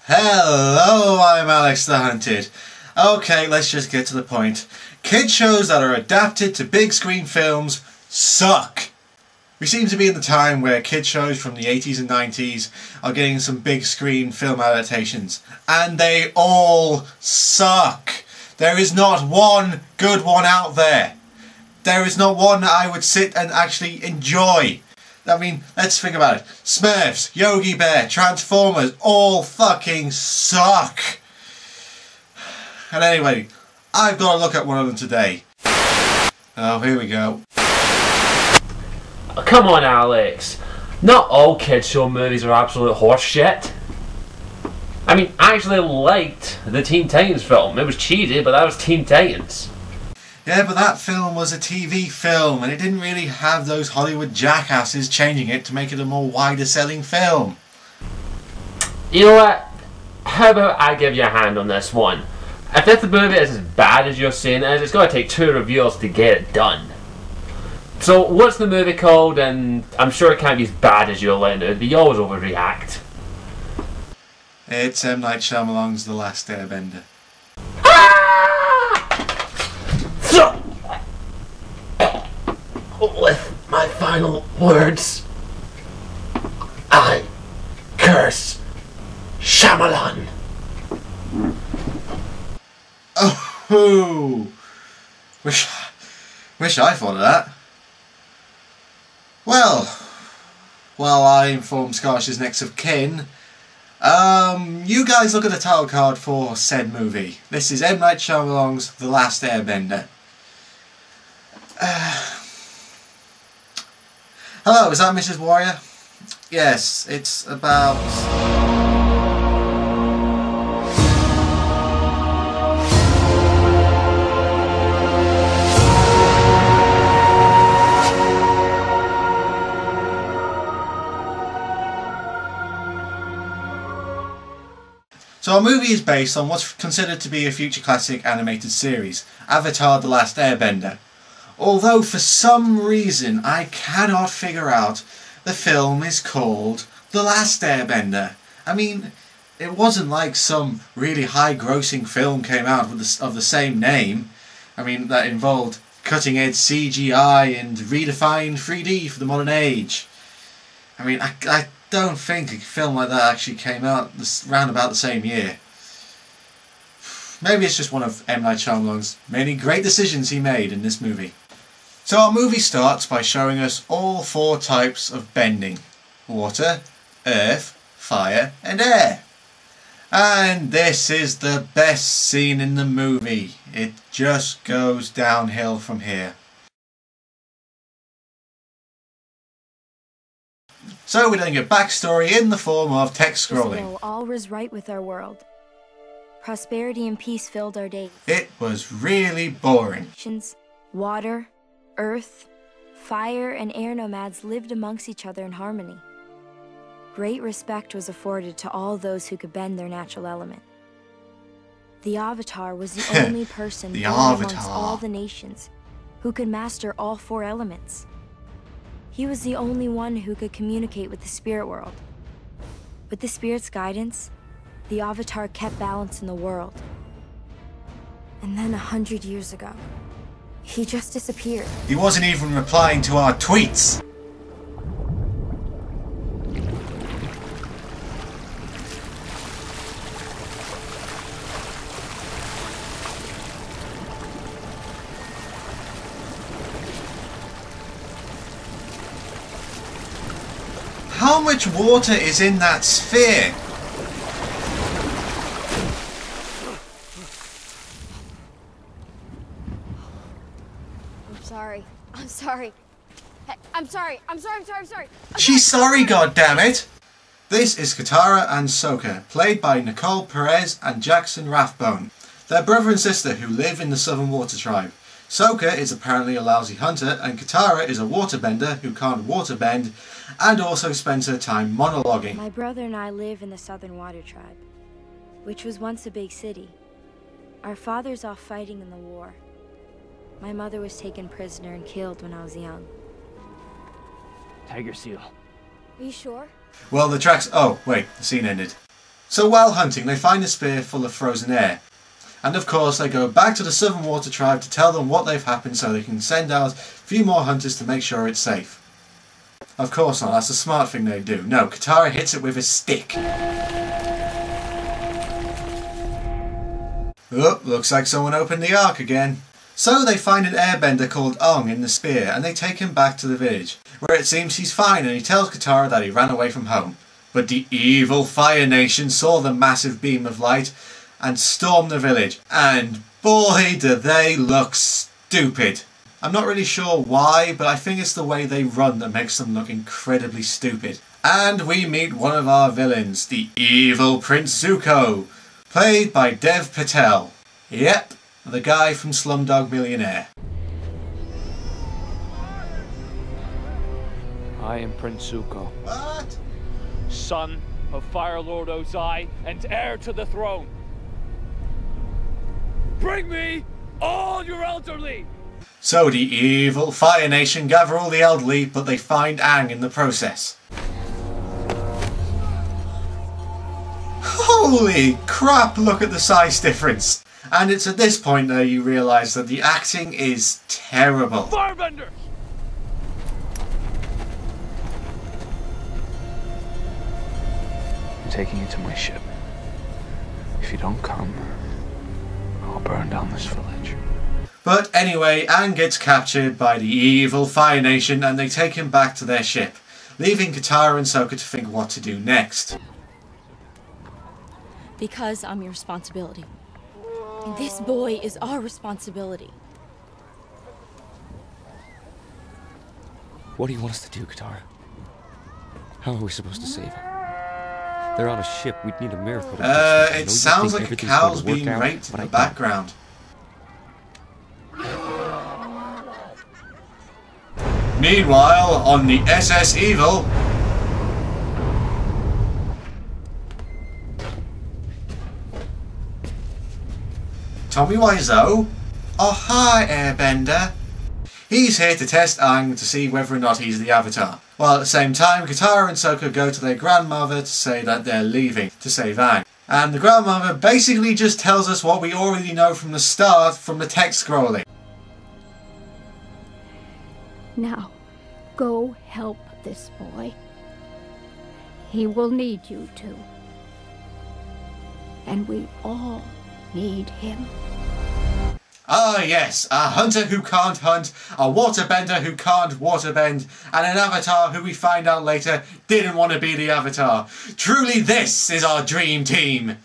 Hello, I'm Alexthehunted. Okay, let's just get to the point. Kid shows that are adapted to big screen films suck. We seem to be in the time where kid shows from the 80s and 90s are getting some big screen film adaptations. And they all suck. There is not one good one out there. There is not one that I would sit and actually enjoy. I mean, let's think about it. Smurfs, Yogi Bear, Transformers, all fucking suck. And anyway, I've got to look at one of them today. Oh, here we go. Oh, come on, Alex. Not all kids show movies are absolute horse shit. I mean, I actually liked the Teen Titans film. It was cheesy, but that was Teen Titans. Yeah, but that film was a TV film, and it didn't really have those Hollywood jackasses changing it to make it a more wider selling film. You know what? How about I give you a hand on this one? If this movie is as bad as you're saying it is, it's going to take 2 reviewers to get it done. So, what's the movie called? And I'm sure it can't be as bad as you're letting it, but you always overreact. It's M.Night Shyamalan's The Last Airbender. With my final words, I curse Shyamalan. Oh, wish I thought of that. Well, while I inform Scosh's next of kin, you guys look at the title card for said movie. This is M. Night Shyamalan's The Last Airbender. Hello, is that Mrs. Warrior? Yes, it's about... So our movie is based on what's considered to be a future classic animated series, Avatar: The Last Airbender. Although for some reason I cannot figure out, the film is called The Last Airbender. I mean, it wasn't like some really high-grossing film came out with of the same name. I mean, that involved cutting-edge CGI and redefined 3D for the modern age. I mean, I don't think a film like that actually came out round about the same year. Maybe it's just one of M. Night Shyamalan's many great decisions he made in this movie. So our movie starts by showing us all 4 types of bending: water, earth, fire and air. And this is the best scene in the movie. It just goes downhill from here. So we then get backstory in the form of text scrolling. All was right with our world. Prosperity and peace filled our days. It was really boring. Water, earth, fire, and air nomads lived amongst each other in harmony. Great respect was afforded to all those who could bend their natural element. The Avatar was the only person born amongst all the nations who could master all 4 elements. He was the only one who could communicate with the spirit world. With the spirit's guidance, the Avatar kept balance in the world. And then 100 years ago, he just disappeared. He wasn't even replying to our tweets. How much water is in that sphere? I'm sorry. Hey, I'm sorry. She's sorry, goddammit! This is Katara and Sokka, played by Nicole Perez and Jackson Rathbone. They're brother and sister who live in the Southern Water Tribe. Sokka is apparently a lousy hunter, and Katara is a waterbender who can't waterbend, and also spends her time monologuing. My brother and I live in the Southern Water Tribe, which was once a big city. Our father's off fighting in the war. My mother was taken prisoner and killed when I was young. Tiger seal. Are you sure? Well, the tracks... Oh, wait, the scene ended. So while hunting, they find a spear full of frozen air. And of course they go back to the Southern Water Tribe to tell them what they've happened so they can send out a few more hunters to make sure it's safe. Of course not, that's a smart thing they do. No, Katara hits it with a stick. Oh, looks like someone opened the Ark again. So they find an airbender called Ong in the spear and they take him back to the village, where it seems he's fine and he tells Katara that he ran away from home. But the evil Fire Nation saw the massive beam of light and stormed the village, and boy do they look stupid. I'm not really sure why, but I think it's the way they run that makes them look incredibly stupid. And we meet one of our villains, the evil Prince Zuko, played by Dev Patel. Yep, the guy from Slumdog Millionaire. I am Prince Zuko. What? Son of Fire Lord Ozai and heir to the throne. Bring me all your elderly! So the evil Fire Nation gather all the elderly, but they find Aang in the process. Holy crap, look at the size difference! And it's at this point that you realise that the acting is terrible. Airbender! I'm taking you to my ship. If you don't come, I'll burn down this village. But anyway, Aang gets captured by the evil Fire Nation and they take him back to their ship, leaving Katara and Sokka to think what to do next. Because I'm your responsibility. And this boy is our responsibility. What do you want us to do, Katara? How are we supposed to save him? They're on a ship. We'd need a miracle to fix them. It sounds like a cow's being raped in the background. Meanwhile, on the SS Evil... Tommy Wiseau? Oh hi, Airbender. He's here to test Aang to see whether or not he's the Avatar. While at the same time, Katara and Sokka go to their grandmother to say that they're leaving to save Aang. And the grandmother basically just tells us what we already know from the start from the text scrolling. Now, go help this boy. He will need you to. And we all need him. Ah yes, a hunter who can't hunt, a waterbender who can't waterbend, and an avatar who we find out later didn't want to be the Avatar. Truly this is our dream team!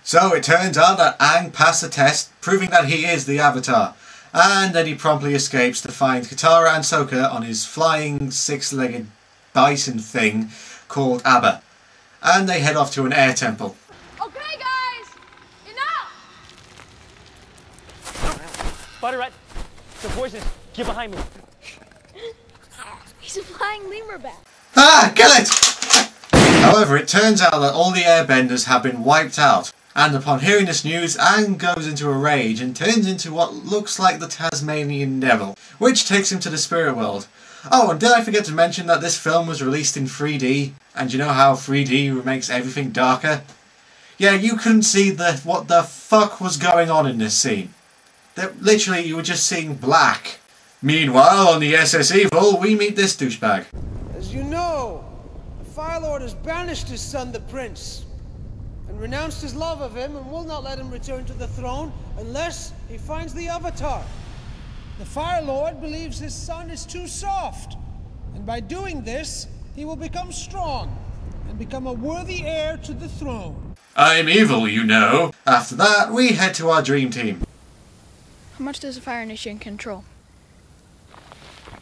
So it turns out that Aang passed the test, proving that he is the Avatar. And then he promptly escapes to find Katara and Sokka on his flying six-legged bison thing called Abba. And they head off to an air temple. Okay guys, enough! Butteret, the poisonous. Get behind me. He's a flying lemur bat. Ah! Kill it! However, it turns out that all the airbenders have been wiped out. And upon hearing this news, Aang goes into a rage and turns into what looks like the Tasmanian Devil, which takes him to the spirit world. Oh, and did I forget to mention that this film was released in 3D? And you know how 3D makes everything darker? Yeah, you couldn't see what the fuck was going on in this scene. That literally, you were just seeing black. Meanwhile, on the SS Evil, we meet this douchebag. As you know, the Fire Lord has banished his son, the Prince, and renounced his love of him and will not let him return to the throne unless he finds the Avatar. The Fire Lord believes his son is too soft, and by doing this, he will become strong and become a worthy heir to the throne. I'm evil, you know. After that, we head to our dream team. How much does the Fire Nation control?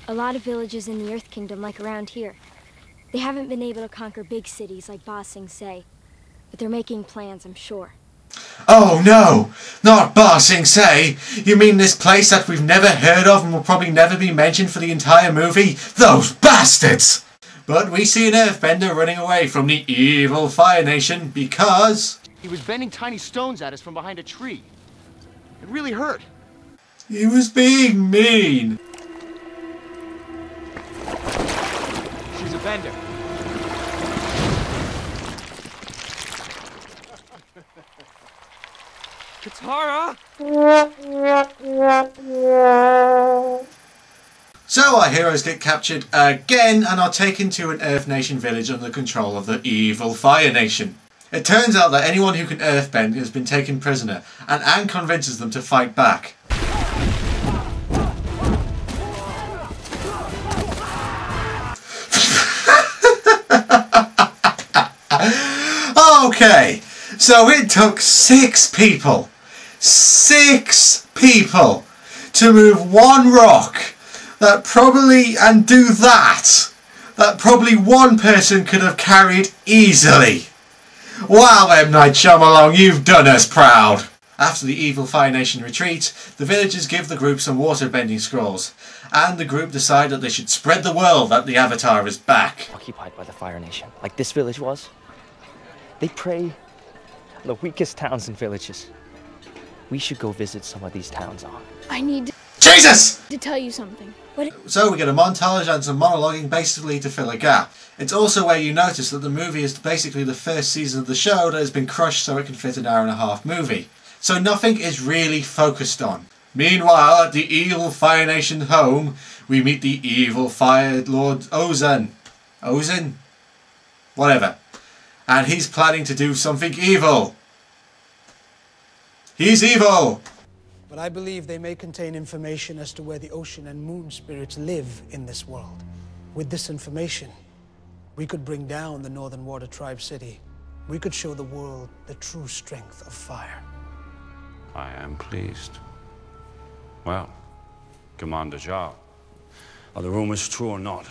A lot of villages in the Earth Kingdom, like around here. They haven't been able to conquer big cities like Ba Sing Se, but they're making plans, I'm sure. Oh no! Not Ba Sing Se! You mean this place that we've never heard of and will probably never be mentioned for the entire movie? Those bastards! But we see an earthbender running away from the evil Fire Nation because... he was bending tiny stones at us from behind a tree. It really hurt. he was being mean. She's a bender. Katara! So our heroes get captured again and are taken to an Earth Nation village under the control of the evil Fire Nation. It turns out that anyone who can earthbend has been taken prisoner, and Aang convinces them to fight back. Okay, so it took 6 people to move one rock that probably one person could have carried easily. Wow, M.Night Shyamalan, you've done us proud. After the evil Fire Nation retreat, the villagers give the group some water-bending scrolls, and the group decide that they should spread the word that the Avatar is back. Occupied by the Fire Nation, like this village was. They prey on the weakest towns and villages. We should go visit some of these towns on. I need Jesus! to tell you something. So we get a montage and some monologuing basically to fill a gap. It's also where you notice that the movie is basically the first season of the show that has been crushed so it can fit an hour-and-a-half movie. So nothing is really focused on. Meanwhile, at the evil Fire Nation home, we meet the evil Fire Lord Ozan. Ozan? Whatever. And he's planning to do something evil. He's evil! But I believe they may contain information as to where the ocean and moon spirits live in this world. With this information, we could bring down the Northern Water Tribe City. We could show the world the true strength of fire. I am pleased. Well, Commander Zhao, are the rumors true or not?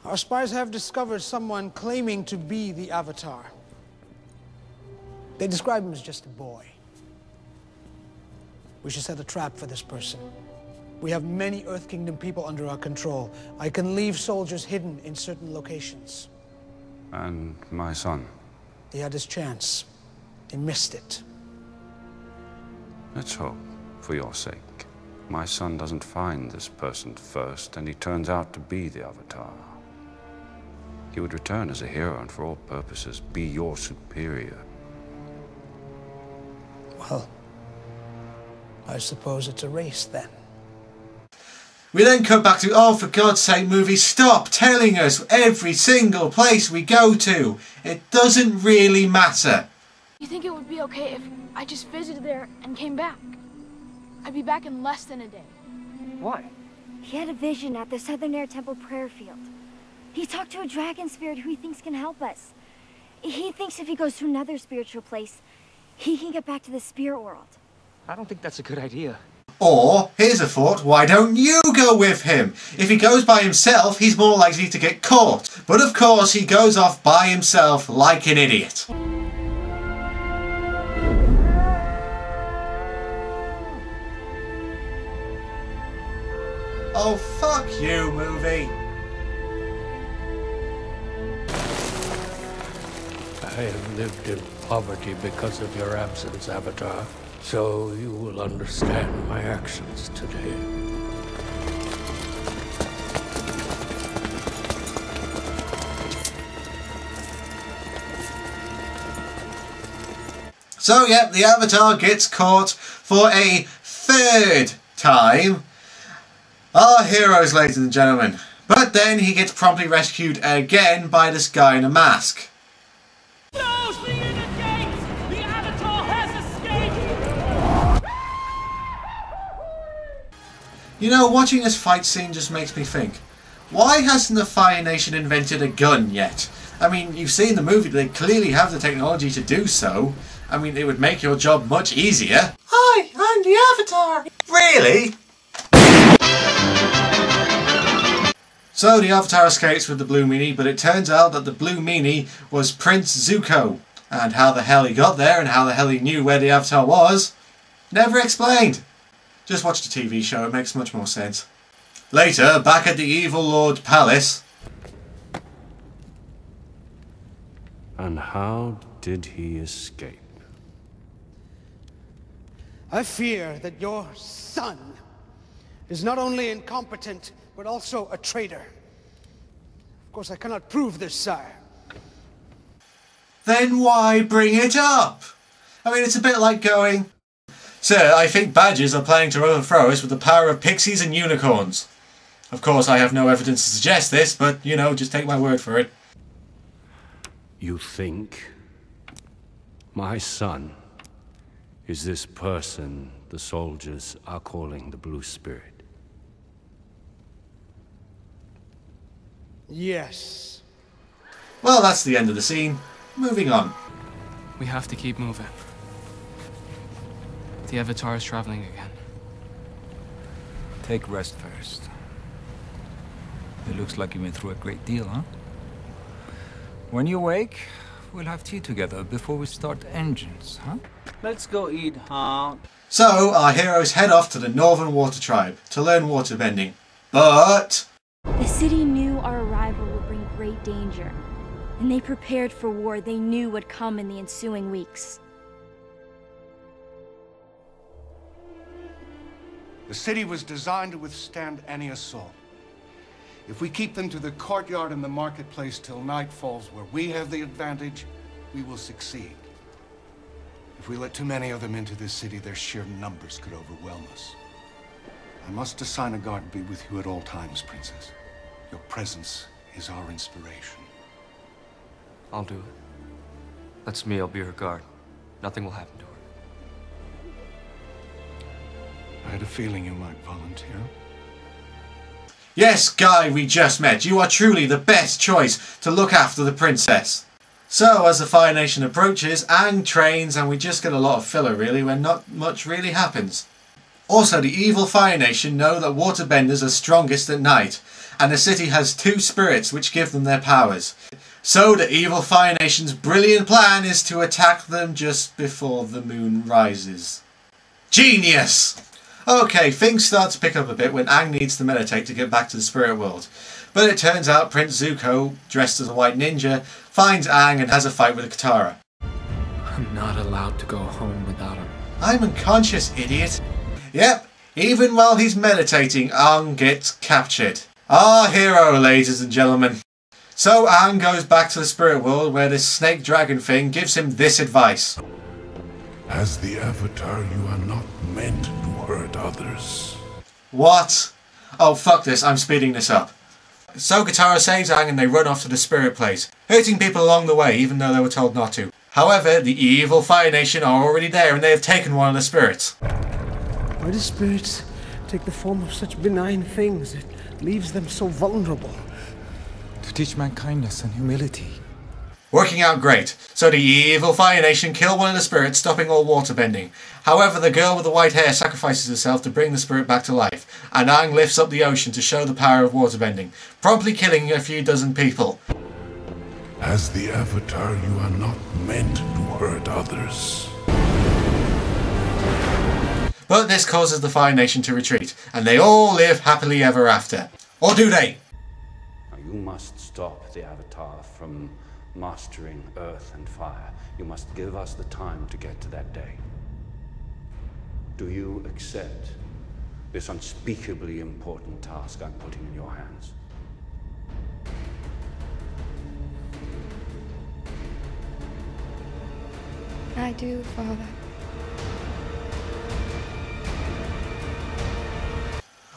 Our spies have discovered someone claiming to be the Avatar. They describe him as just a boy. We should set a trap for this person. We have many Earth Kingdom people under our control. I can leave soldiers hidden in certain locations. And my son? He had his chance. He missed it. Let's hope, for your sake, my son doesn't find this person first and he turns out to be the Avatar. He would return as a hero and for all purposes be your superior. Well, I suppose it's a race then. We then cut back to, oh for God's sake movie, stop telling us every single place we go to. It doesn't really matter. You think it would be okay if I just visited there and came back? I'd be back in less than a day. Why? He had a vision at the Southern Air Temple prayer field. He talked to a dragon spirit who he thinks can help us. He thinks if he goes to another spiritual place, he can get back to the spirit world. I don't think that's a good idea. Or, here's a thought, why don't you go with him? If he goes by himself, he's more likely to get caught. But of course, he goes off by himself like an idiot. Oh, fuck you, movie. I have lived in poverty because of your absence, Avatar. So you will understand my actions today. So, yeah, the Avatar gets caught for a 3rd time. Our heroes, ladies and gentlemen. But then he gets promptly rescued again by this guy in a mask. Close the inner gates! The Avatar has escaped! You know, watching this fight scene just makes me think, why hasn't the Fire Nation invented a gun yet? I mean, you've seen the movie, they clearly have the technology to do so. I mean, it would make your job much easier. Hi, I'm the Avatar! Really? So the Avatar escapes with the Blue Meanie, but it turns out that the Blue Meanie was Prince Zuko. And how the hell he got there and how the hell he knew where the Avatar was, never explained. Just watch the TV show, it makes much more sense. Later, back at the Evil Lord Palace. And how did he escape? I fear that your son is not only incompetent, but also a traitor. Of course, I cannot prove this, sire. Then why bring it up? I mean, it's a bit like going, Sir, I think badgers are planning to overthrow us with the power of pixies and unicorns. Of course, I have no evidence to suggest this, but, you know, just take my word for it. You think my son is this person the soldiers are calling the Blue Spirit? Yes. Well, that's the end of the scene. Moving on. We have to keep moving. The Avatar is traveling again. Take rest first. It looks like you've been through a great deal, huh? When you wake, we'll have tea together before we start engines, huh? Let's go eat, huh? So, our heroes head off to the Northern Water Tribe to learn waterbending. But... The city knew our arrival would bring great danger, and they prepared for war they knew would come in the ensuing weeks. The city was designed to withstand any assault. If we keep them to the courtyard and the marketplace till night falls, where we have the advantage, we will succeed. If we let too many of them into this city, their sheer numbers could overwhelm us. I must assign a guard to be with you at all times, Princess. Your presence is our inspiration. I'll do it. That's me, I'll be her guard. Nothing will happen to her. I had a feeling you might volunteer. Yes, Guy, we just met. You are truly the best choice to look after the princess. So, as the Fire Nation approaches, Aang trains, and we just get a lot of filler, really, when not much really happens. Also, the evil Fire Nation know that waterbenders are strongest at night, and the city has 2 spirits which give them their powers. So, the evil Fire Nation's brilliant plan is to attack them just before the moon rises. Genius! Okay, things start to pick up a bit when Aang needs to meditate to get back to the spirit world. But it turns out Prince Zuko, dressed as a white ninja, finds Aang and has a fight with a Katara. I'm not allowed to go home without him. I'm unconscious, idiot. Yep, even while he's meditating, Aang gets captured. Our hero, ladies and gentlemen. So Aang goes back to the spirit world where this snake dragon thing gives him this advice. As the Avatar, you are not meant to hurt others. What? Oh, fuck this, I'm speeding this up. So Katara saves Aang and they run off to the spirit place, hurting people along the way even though they were told not to. However, the evil Fire Nation are already there and they have taken one of the spirits. Why do spirits take the form of such benign things? It leaves them so vulnerable. To teach man kindness and humility. Working out great. So the evil Fire Nation kill one of the spirits, stopping all waterbending. However, the girl with the white hair sacrifices herself to bring the spirit back to life, and Aang lifts up the ocean to show the power of waterbending, promptly killing a few dozen people. As the Avatar, you are not meant to hurt others. But this causes the Fire Nation to retreat, and they all live happily ever after. Or do they? Now you must stop the Avatar from mastering earth and fire. You must give us the time to get to that day. Do you accept this unspeakably important task I'm putting in your hands? I do, Father.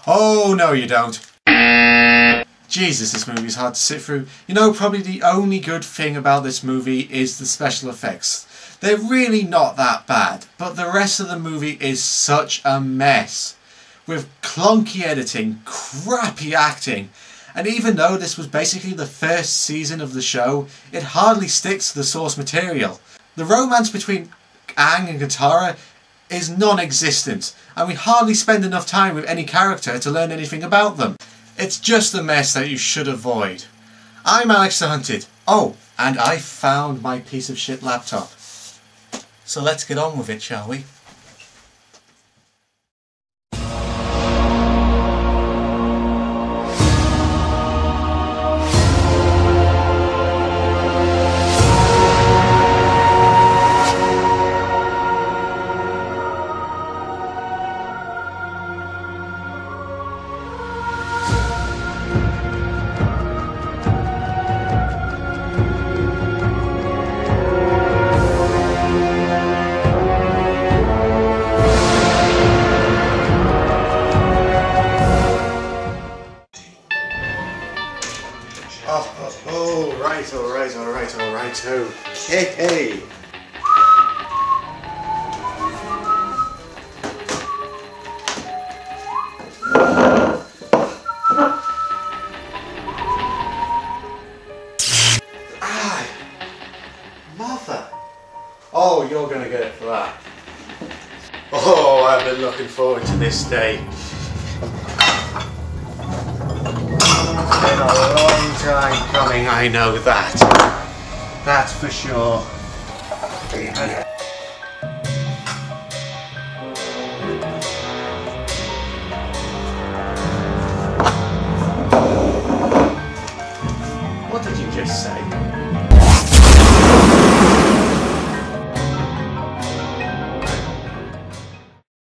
Oh, no you don't. Jesus, this movie is hard to sit through. You know, probably the only good thing about this movie is the special effects. They're really not that bad, but the rest of the movie is such a mess. With clunky editing, crappy acting, and even though this was basically the first season of the show, it hardly sticks to the source material. The romance between Aang and Katara is non-existent, and we hardly spend enough time with any character to learn anything about them. It's just a mess that you should avoid. I'm Alexthehunted. Oh, and I found my piece of shit laptop. So let's get on with it, shall we? Hey. Mother. Oh, you're gonna get it for that. Oh, I've been looking forward to this day. It's been a long time coming, I know that. That's for sure. What did you just say?